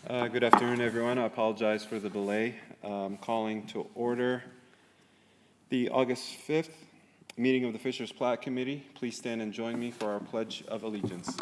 Good afternoon, everyone. I apologize for the delay. Calling to order the August 5th meeting of the Fishers Plat Committee. Please stand and join me for our Pledge of Allegiance.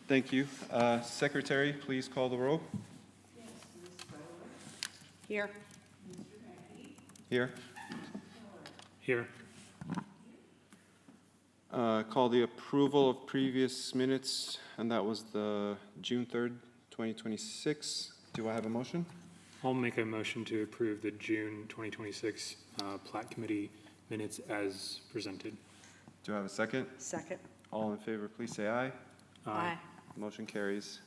Thank you. Secretary, please call the roll. Here. Here. Here. Call the approval of previous minutes, and that was the June 3rd, 2026. Do I have a motion? I'll make a motion to approve the June 2026 Plat Committee minutes as presented. Do I have a second? Second. All in favor, please say aye. Aye. Motion carries.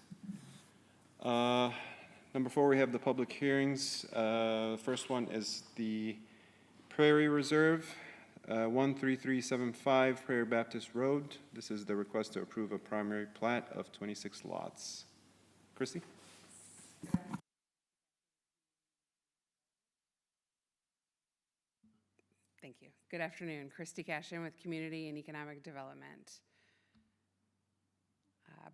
Number 4, we have the public hearings. First one is the Prairie Reserve, 13375 Prairie Baptist Road. This is the request to approve a primary plat of 26 lots. Christy? Thank you. Good afternoon. Christy Cashin with Community and Economic Development.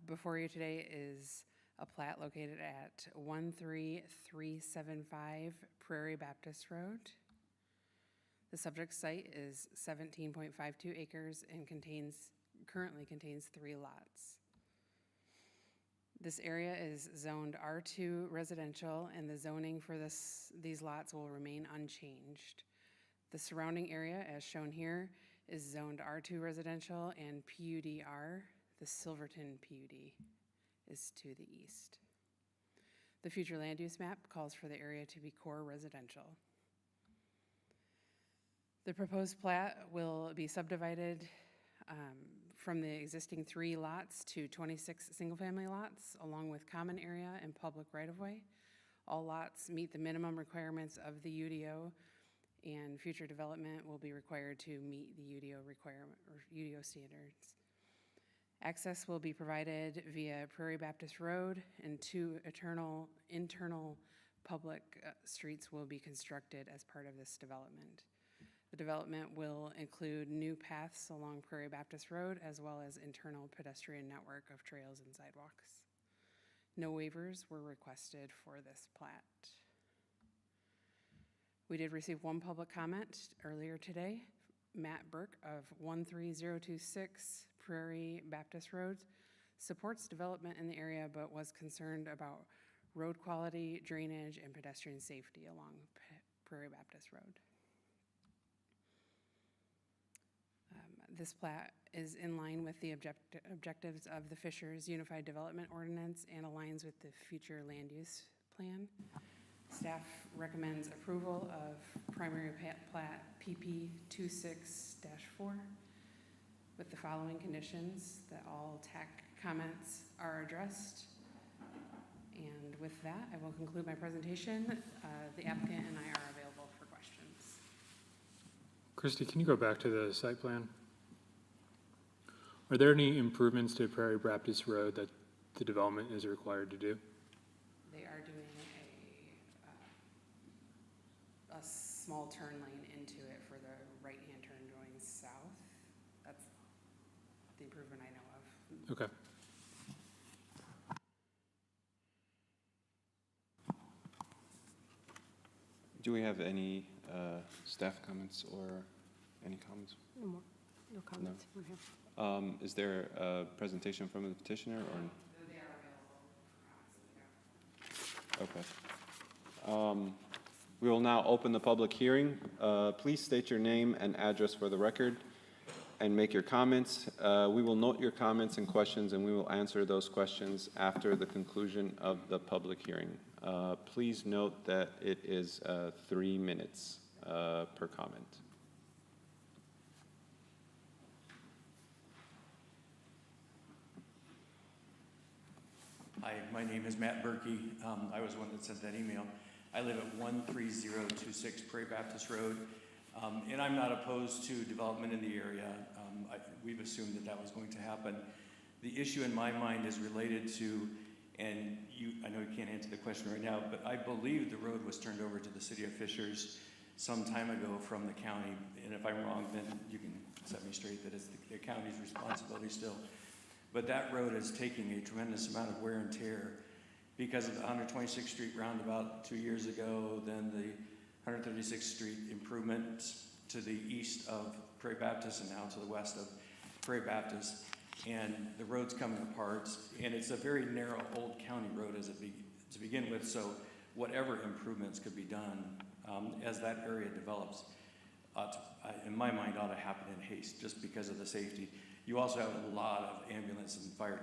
Before you today is a plat located at 13375 Prairie Baptist Road. The subject site is 17.52 acres and currently contains 3 lots. This area is zoned R2 residential, and the zoning for these lots will remain unchanged. The surrounding area, as shown here, is zoned R2 residential and PUDR. The Silverton PUD is to the east. The future land use map calls for the area to be core residential. The proposed plat will be subdivided from the existing 3 lots to 26 single-family lots, along with common area and public right-of-way. All lots meet the minimum requirements of the UDO, and future development will be required to meet the UDO requirement or UDO standards. Access will be provided via Prairie Baptist Road, and 2 internal public streets will be constructed as part of this development. The development will include new paths along Prairie Baptist Road, as well as internal pedestrian network of trails and sidewalks. No waivers were requested for this plat. We did receive 1 public comment earlier today. Matt Burke of 13026 Prairie Baptist Road supports development in the area, but was concerned about road quality, drainage, and pedestrian safety along Prairie Baptist Road. This plat is in line with the objectives of the Fishers Unified Development Ordinance and aligns with the future land use plan. Staff recommends approval of primary plat PP 26-4 with the following conditions: that all TAC comments are addressed. And with that, I will conclude my presentation. The applicant and I are available for questions. Christy, can you go back to the site plan? Are there any improvements to Prairie Baptist Road that the development is required to do? They are doing a small turn lane into it for the right-hand turn going south. That's the improvement I know of. Okay. Do we have any staff comments or any comments? No more. No comments. No. We're here. Is there a presentation from the petitioner, or? They are available for comments. Okay. We will now open the public hearing. Please state your name and address for the record and make your comments. We will note your comments and questions, and we will answer those questions after the conclusion of the public hearing. Please note that it is 3 minutes per comment. Hi, my name is Matt Berkey. I was the one that sent that email. I live at 13026 Prairie Baptist Road, and I'm not opposed to development in the area. We've assumed that that was going to happen. The issue in my mind is related to, and I know you can't answer the question right now, but I believe the road was turned over to the city of Fishers some time ago from the county. And if I'm wrong, then you can set me straight that it's the county's responsibility still. But that road is taking a tremendous amount of wear and tear because of the 126th Street roundabout 2 years ago, then the 136th Street improvements to the east of Prairie Baptist and now to the west of Prairie Baptist. And the road's coming apart, and it's a very narrow old county road to begin with, so whatever improvements could be done as that area develops, in my mind, ought to happen in haste, just because of the safety. You also have a lot of ambulance and fire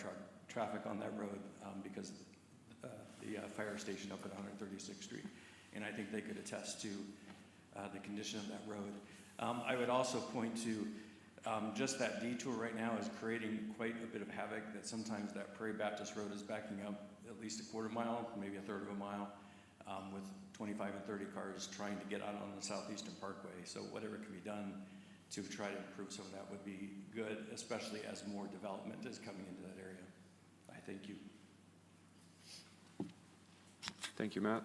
traffic on that road because of the fire station up at 136th Street, and I think they could attest to the condition of that road. I would also point to just that detour right now is creating quite a bit of havoc, that sometimes that Prairie Baptist Road is backing up at least a quarter mile, maybe a third of a mile, with 25 and 30 cars trying to get out on the Southeastern Parkway. So whatever can be done to try to improve some of that would be good, especially as more development is coming into that area. I thank you. Thank you, Matt.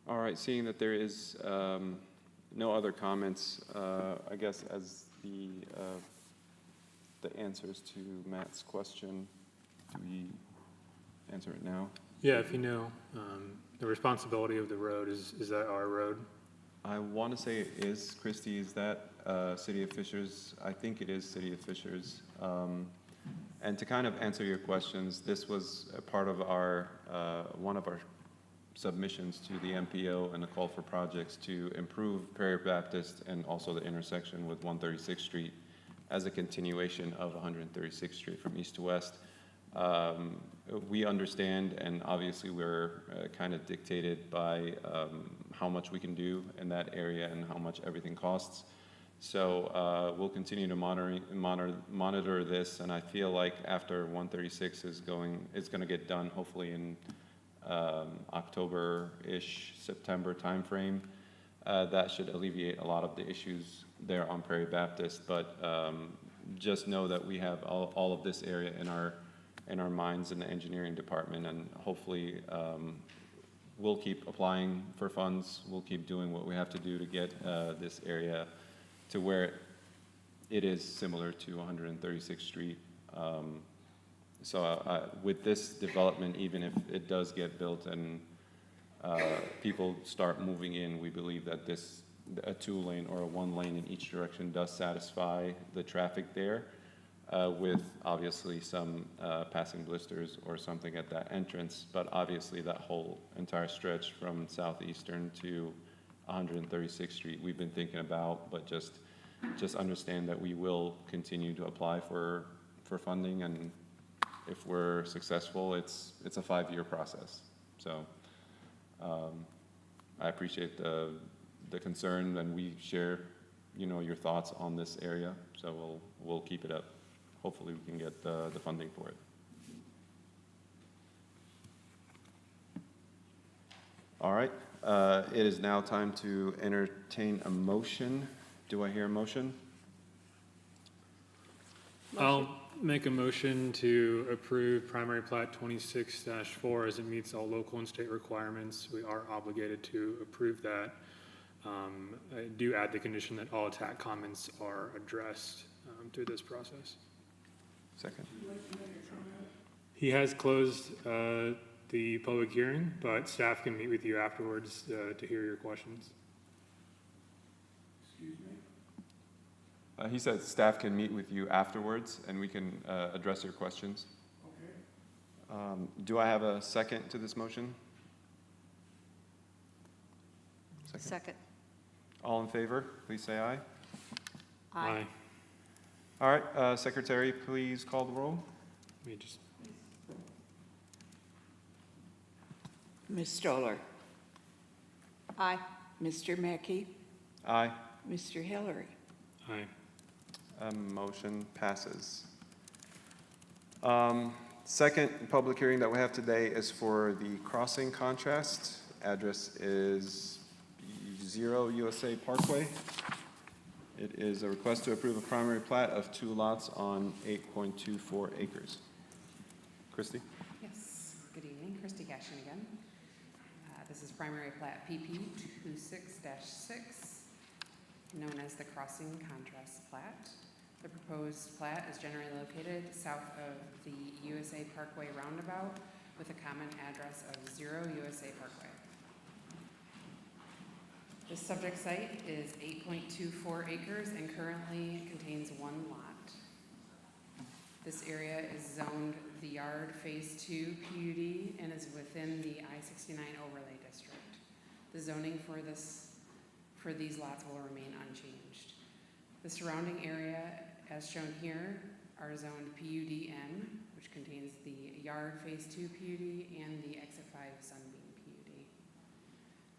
All right, seeing that there is no other comments, I guess as the answers to Matt's question, do we answer it now? Yeah, if you know, the responsibility of the road, is that our road? I want to say it is. Christy, is that City of Fishers? I think it is City of Fishers. And to kind of answer your questions, this was a part of our one of our submissions to the MPO and the call for projects to improve Prairie Baptist and also the intersection with 136th Street as a continuation of 136th Street from east to west. We understand, and obviously we're kind of dictated by how much we can do in that area and how much everything costs. So we'll continue to monitor this, and I feel like after 136 is going to get done, hopefully in October-ish, September timeframe, that should alleviate a lot of the issues there on Prairie Baptist. But just know that we have all of this area in our minds in the engineering department, and hopefully we'll keep applying for funds. We'll keep doing what we have to do to get this area to where it is similar to 136th Street. So with this development, even if it does get built and people start moving in, we believe that a 2-lane or a 1-lane in each direction does satisfy the traffic there, with obviously some passing blisters or something at that entrance. But obviously that whole entire stretch from Southeastern to 136th Street we've been thinking about, but just understand that we will continue to apply for funding, and if we're successful, it's a 5-year process. So I appreciate the concern, and we share, your thoughts on this area. So we'll keep it up. Hopefully we can get the funding for it. All right, it is now time to entertain a motion. Do I hear a motion? I'll make a motion to approve primary plat 26-4 as it meets all local and state requirements. We are obligated to approve that. I do add the condition that all attack comments are addressed through this process. Second. He has closed the public hearing, but staff can meet with you afterwards to hear your questions. He said staff can meet with you afterwards, and we can address your questions. Okay. Do I have a second to this motion? Second. All in favor, please say aye. Aye. All right, Secretary, please call the roll. Let me just. Ms. Stoller. Aye. Mr. Mackey. Aye. Mr. Hillary. Aye. Motion passes. Second public hearing that we have today is for the crossing contrast. Address is 0 USA Parkway. It is a request to approve a primary plat of 2 lots on 8.24 acres. Christie? Yes, good evening, Christy Cashin again. This is primary plat PP 26-6, known as the crossing contrast plat. The proposed plat is generally located south of the USA Parkway roundabout with a common address of 0 USA Parkway. The subject site is 8.24 acres and currently contains 1 lot. This area is zoned the Yard Phase 2 PUD and is within the I-69 overlay district. The zoning for these lots will remain unchanged. The surrounding area, as shown here, are zoned PUDN, which contains the Yard Phase 2 PUD and the Exit 5 Sunbeam PUD.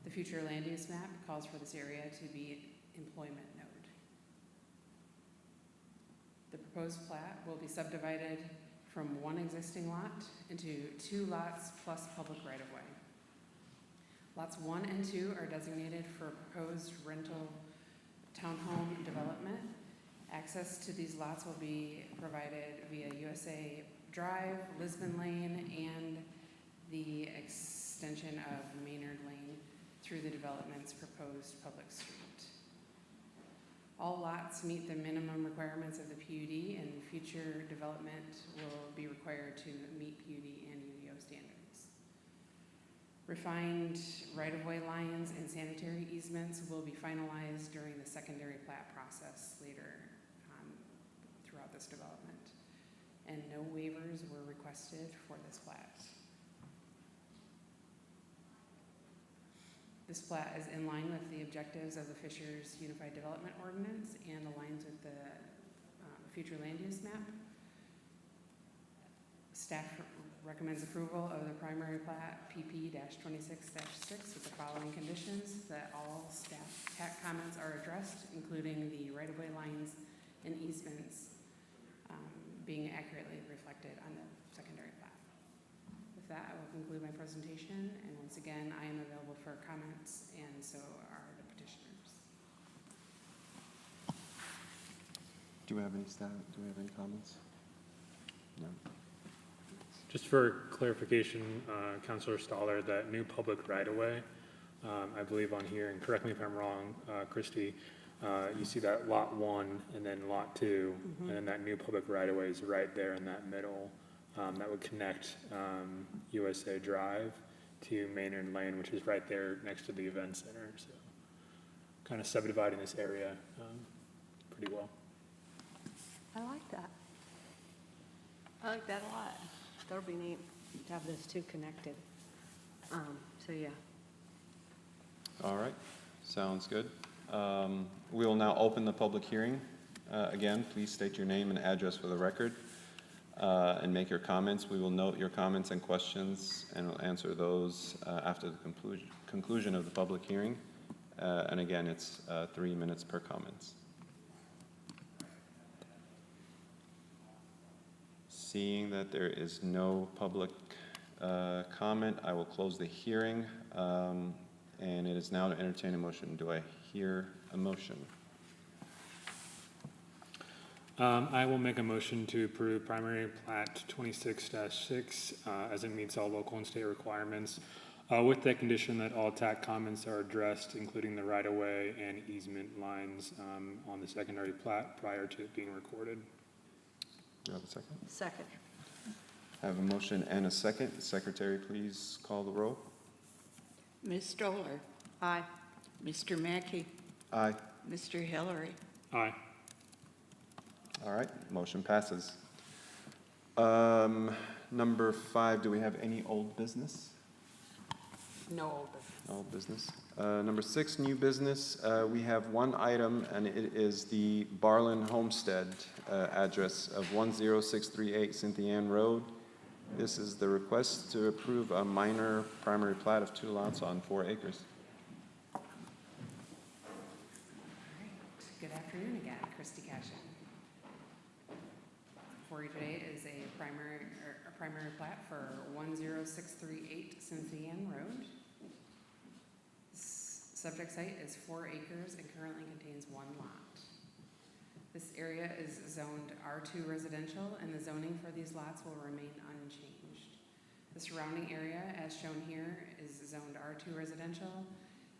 The future land use map calls for this area to be employment node. The proposed plat will be subdivided from 1 existing lot into 2 lots plus public right-of-way. Lots 1 and 2 are designated for proposed rental townhome development. Access to these lots will be provided via USA Drive, Lisbon Lane, and the extension of Maynard Lane through the development's proposed public street. All lots meet the minimum requirements of the PUD, and future development will be required to meet PUD and UDO standards. Refined right-of-way lines and sanitary easements will be finalized during the secondary plat process later throughout this development, and no waivers were requested for this plat. This plat is in line with the objectives of the Fishers Unified Development Ordinance and aligns with the future land use map. Staff recommends approval of the primary plat PP-26-6 with the following conditions: that all staff comments are addressed, including the right-of-way lines and easements being accurately reflected on the secondary plat. With that, I will conclude my presentation, and once again, I am available for comments, and so are the petitioners. Do we have any staff? Do we have any comments? No. Just for clarification, Councilor Stoller, that new public right-of-way, I believe on here, and correct me if I'm wrong, Christie, you see that lot 1 and then lot 2, and then that new public right-of-way is right there in that middle. That would connect USA Drive to Maynard Lane, which is right there next to the event center. So kind of subdividing this area pretty well. I like that. I like that a lot. That'll be neat to have those 2 connected. So yeah. All right, sounds good. We will now open the public hearing. Again, please state your name and address for the record and make your comments. We will note your comments and questions and will answer those after the conclusion of the public hearing. And again, it's 3 minutes per comments. Seeing that there is no public comment, I will close the hearing. And it is now to entertain a motion. Do I hear a motion? I will make a motion to approve primary plat 26-6 as it meets all local and state requirements, with the condition that all TAC comments are addressed, including the right-of-way and easement lines on the secondary plat prior to it being recorded. Do I have a second? Second. I have a motion and a second. Secretary, please call the roll. Ms. Stoller? Aye. Mr. Mackey? Aye. Mr. Hillary? Aye. All right, motion passes. Number 5, do we have any old business? No old business. Old business. Number 6, new business. We have one item, and it is the Barlin Homestead address of 10638 Cynthia Ann Road. This is the request to approve a minor primary plat of 2 lots on 4 acres. All right, good afternoon again, Christy Cashin. For you today is a primary plat for 10638 Cynthia Ann Road. Subject site is 4 acres and currently contains 1 lot. This area is zoned R2 residential, and the zoning for these lots will remain unchanged. The surrounding area, as shown here, is zoned R2 residential,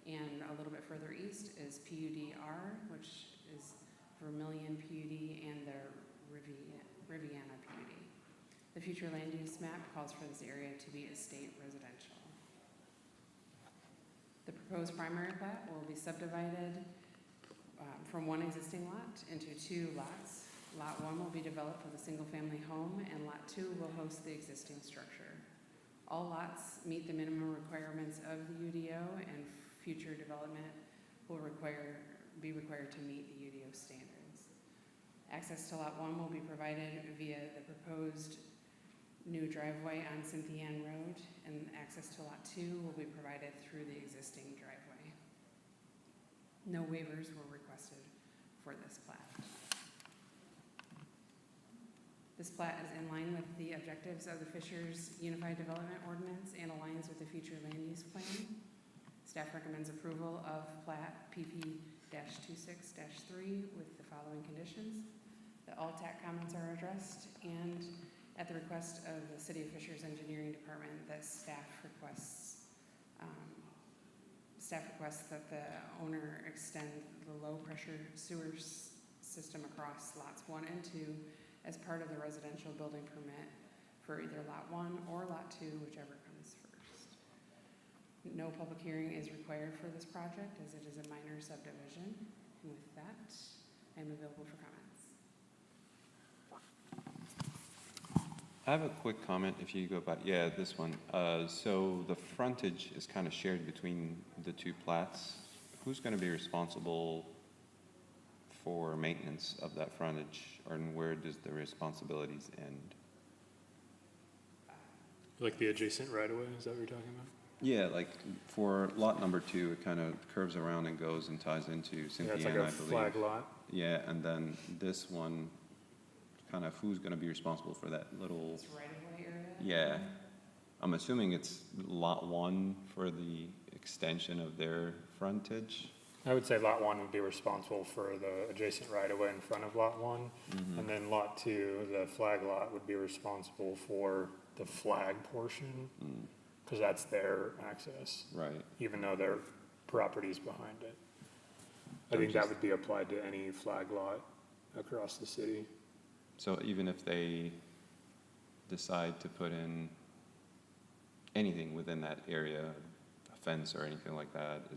and a little bit further east is PUD-R, which is Vermilion PUD and the Riviana PUD. The future land use map calls for this area to be estate residential. The proposed primary plat will be subdivided from 1 existing lot into 2 lots. Lot 1 will be developed with a single-family home, and Lot 2 will host the existing structure. All lots meet the minimum requirements of the UDO, and future development will be required to meet the UDO standards. Access to Lot 1 will be provided via the proposed new driveway on Cynthia Ann Road, and access to Lot 2 will be provided through the existing driveway. No waivers were requested for this plat. This plat is in line with the objectives of the Fishers Unified Development Ordinance and aligns with the future land use plan. Staff recommends approval of plat PP-26-3 with the following conditions: that all TAC comments are addressed, and at the request of the City of Fishers Engineering Department, that staff requests that the owner extend the low-pressure sewer system across lots 1 and 2 as part of the residential building permit for either Lot 1 or Lot 2, whichever comes first. No public hearing is required for this project, as it is a minor subdivision. And with that, I am available for comments. I have a quick comment if you go back. Yeah, this one. So the frontage is kind of shared between the 2 plats. Who's going to be responsible for maintenance of that frontage, or where does the responsibilities end? Like the adjacent right-of-way, is that what you're talking about? Yeah, like for lot number 2, it kind of curves around and goes and ties into Yeah, Cynthia it's like Ann, a I believe. flag lot. Yeah, and then this one, kind of who's going to be responsible for that little? This right-of-way area? Yeah, I'm assuming it's lot 1 for the extension of their frontage. I would say lot 1 would be responsible for the adjacent right-of-way in front of lot 1. Mm-hmm. And then lot 2, the flag lot, would be responsible for the flag portion, because that's their access, Right. even though their property's behind it. I think that would be applied to any flag lot across the city. So even if they decide to put in anything within that area, a fence or anything like that,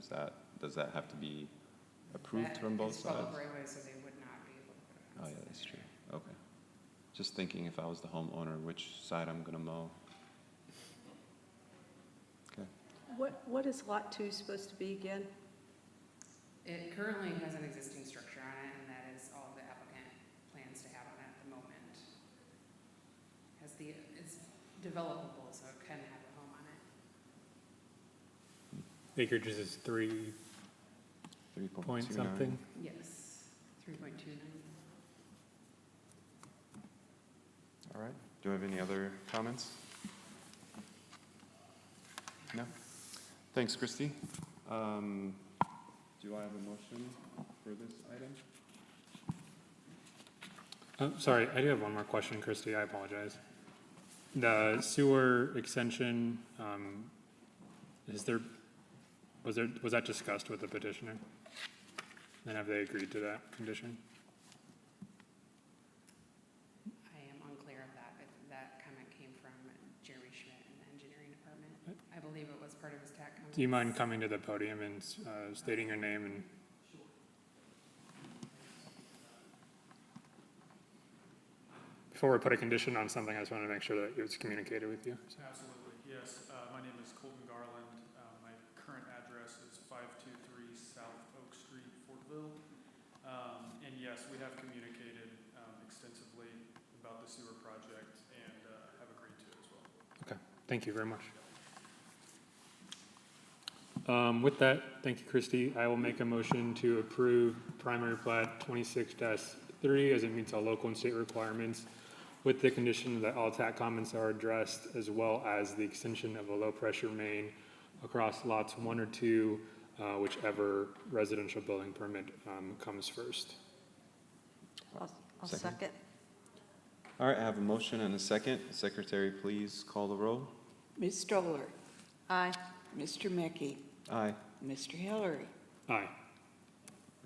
does that have to be approved from both It's public sides? right-of-way, so they would not be able to put a Oh, fence yeah, in that's there. true. Okay. Just thinking if I was the homeowner, which side I'm gonna mow. Okay. What is Lot 2 supposed to be again? It currently has an existing structure on it, and that is all the applicant plans to have on it at the moment. It's developable, so it can have a home on it. Acreages is 3 point 3.29. something. Yes, 3.29. All right. Do I have any other comments? No? Thanks, Christy. Do I have a motion for this item? Oh, sorry, I do have one more question, Christy, I apologize. The sewer extension, was that discussed with the petitioner? And have they agreed to that condition? I am unclear of that, but that comment came from Jeremy Schmidt in the engineering department. I believe it was part of his TAC comment. Do you mind coming to the podium and stating your name and? Before we put a condition on something, I just wanted to make sure that it was communicated with you. So. Absolutely, yes. My name is Colton Garland. My current address is 523 South Oak Street, Fortville. And yes, we have communicated extensively about the sewer project and have agreed to it as well. Okay, thank you very much. With that, thank you, Christy. I will make a motion to approve primary plat 26-3 as it meets all local and state requirements with the condition that all TAC comments are addressed, as well as the extension of a low-pressure main across lots 1 or 2, whichever residential building permit comes first. I'll Second. second. All right, I have a motion and a second. Secretary, please call the roll. Ms. Stoller, Aye. Mr. Mackey, Aye. Mr. Hillary. Aye.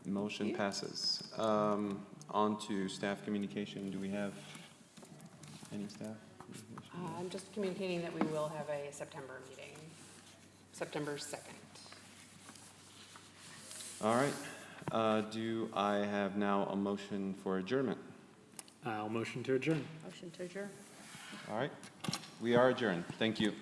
Motion passes. On to staff communication. Do we have any staff communication? I'm just communicating that we will have a September meeting, September 2nd. All right. Do I have now a motion for adjournment? I'll motion to adjourn. Motion to adjourn. All right. We are adjourned. Thank you.